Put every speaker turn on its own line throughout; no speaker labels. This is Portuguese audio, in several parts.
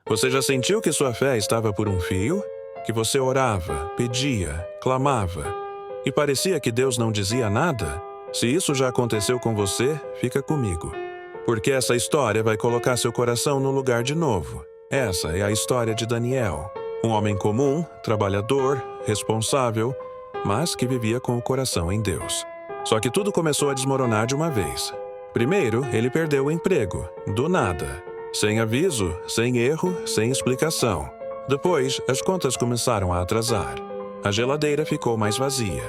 Você já sentiu que sua fé estava por um fio? Que você orava, pedia, clamava e parecia que Deus não dizia nada? Se isso já aconteceu com você, fica comigo, porque essa história vai colocar seu coração no lugar de novo. Essa é a história de Daniel, um homem comum, trabalhador, responsável, mas que vivia com o coração em Deus. Só que tudo começou a desmoronar de uma vez. Primeiro, ele perdeu o emprego, do nada, sem aviso, sem erro, sem explicação. Depois, as contas começaram a atrasar. A geladeira ficou mais vazia.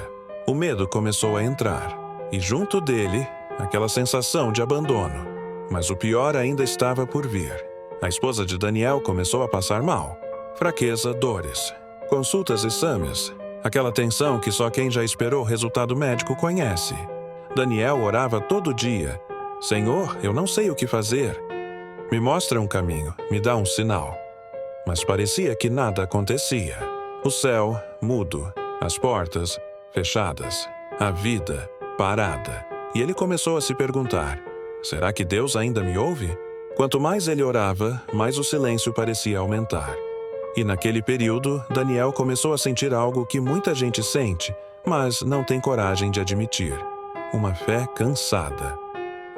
O medo começou a entrar. E junto dele, aquela sensação de abandono. Mas o pior ainda estava por vir. A esposa de Daniel começou a passar mal. Fraqueza, dores, consultas e exames. Aquela tensão que só quem já esperou o resultado médico conhece. Daniel orava todo dia. Senhor, eu não sei o que fazer. Me mostra um caminho, me dá um sinal. Mas parecia que nada acontecia. O céu, mudo. As portas, fechadas. A vida, parada. E ele começou a se perguntar: será que Deus ainda me ouve? Quanto mais ele orava, mais o silêncio parecia aumentar. E naquele período, Daniel começou a sentir algo que muita gente sente, mas não tem coragem de admitir. Uma fé cansada.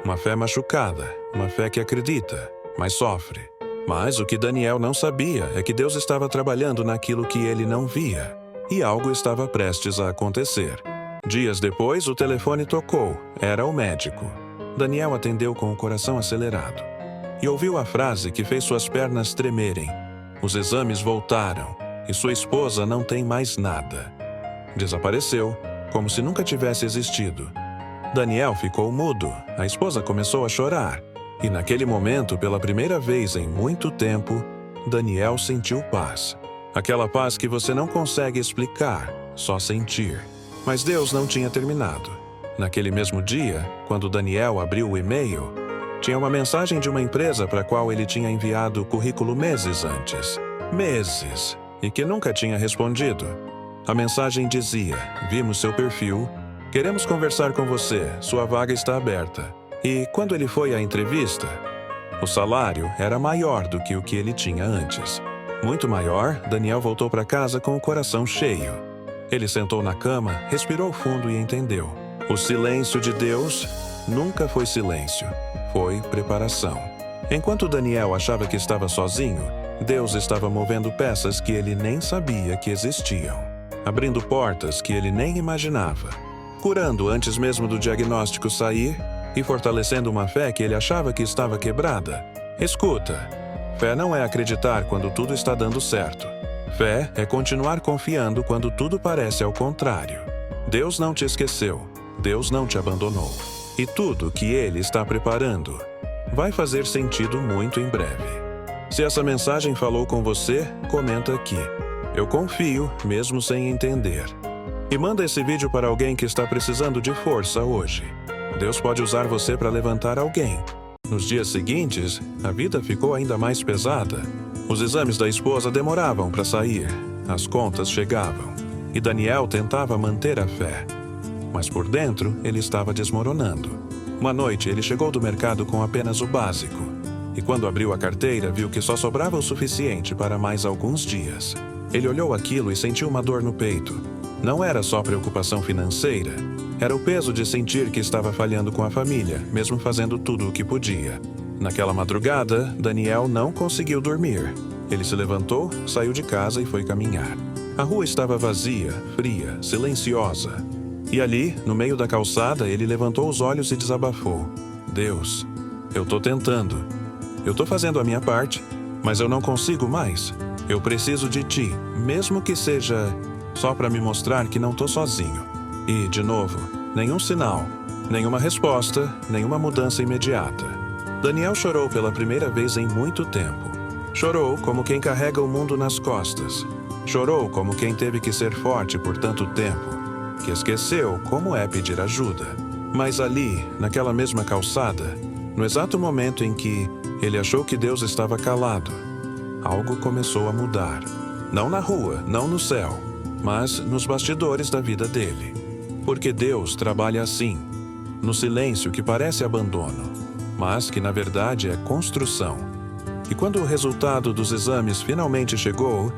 Uma fé machucada. Uma fé que acredita, mas sofre. Mas o que Daniel não sabia é que Deus estava trabalhando naquilo que ele não via. E algo estava prestes a acontecer. Dias depois, o telefone tocou. Era o médico. Daniel atendeu com o coração acelerado. E ouviu a frase que fez suas pernas tremerem. Os exames voltaram, e sua esposa não tem mais nada. Desapareceu, como se nunca tivesse existido. Daniel ficou mudo. A esposa começou a chorar. E naquele momento, pela primeira vez em muito tempo, Daniel sentiu paz. Aquela paz que você não consegue explicar, só sentir. Mas Deus não tinha terminado. Naquele mesmo dia, quando Daniel abriu o e-mail, tinha uma mensagem de uma empresa para a qual ele tinha enviado o currículo meses antes. Meses! E que nunca tinha respondido. A mensagem dizia: vimos seu perfil, queremos conversar com você, sua vaga está aberta. E quando ele foi à entrevista, o salário era maior do que o que ele tinha antes. Muito maior, Daniel voltou para casa com o coração cheio. Ele sentou na cama, respirou fundo e entendeu. O silêncio de Deus nunca foi silêncio, foi preparação. Enquanto Daniel achava que estava sozinho, Deus estava movendo peças que ele nem sabia que existiam, abrindo portas que ele nem imaginava, curando antes mesmo do diagnóstico sair e fortalecendo uma fé que ele achava que estava quebrada. Escuta, fé não é acreditar quando tudo está dando certo. Fé é continuar confiando quando tudo parece ao contrário. Deus não te esqueceu, Deus não te abandonou. E tudo que Ele está preparando vai fazer sentido muito em breve. Se essa mensagem falou com você, comenta aqui. Eu confio, mesmo sem entender. E manda esse vídeo para alguém que está precisando de força hoje. Deus pode usar você para levantar alguém. Nos dias seguintes, a vida ficou ainda mais pesada. Os exames da esposa demoravam para sair, as contas chegavam, e Daniel tentava manter a fé. Mas por dentro, ele estava desmoronando. Uma noite, ele chegou do mercado com apenas o básico, e quando abriu a carteira, viu que só sobrava o suficiente para mais alguns dias. Ele olhou aquilo e sentiu uma dor no peito. Não era só preocupação financeira, era o peso de sentir que estava falhando com a família, mesmo fazendo tudo o que podia. Naquela madrugada, Daniel não conseguiu dormir. Ele se levantou, saiu de casa e foi caminhar. A rua estava vazia, fria, silenciosa. E ali, no meio da calçada, ele levantou os olhos e desabafou. Deus, eu tô tentando. Eu tô fazendo a minha parte, mas eu não consigo mais. Eu preciso de ti, mesmo que seja só para me mostrar que não tô sozinho. E, de novo, nenhum sinal, nenhuma resposta, nenhuma mudança imediata. Daniel chorou pela primeira vez em muito tempo. Chorou como quem carrega o mundo nas costas. Chorou como quem teve que ser forte por tanto tempo, que esqueceu como é pedir ajuda. Mas ali, naquela mesma calçada, no exato momento em que ele achou que Deus estava calado, algo começou a mudar. Não na rua, não no céu, mas nos bastidores da vida dele. Porque Deus trabalha assim, no silêncio que parece abandono, mas que na verdade é construção. E quando o resultado dos exames finalmente chegou,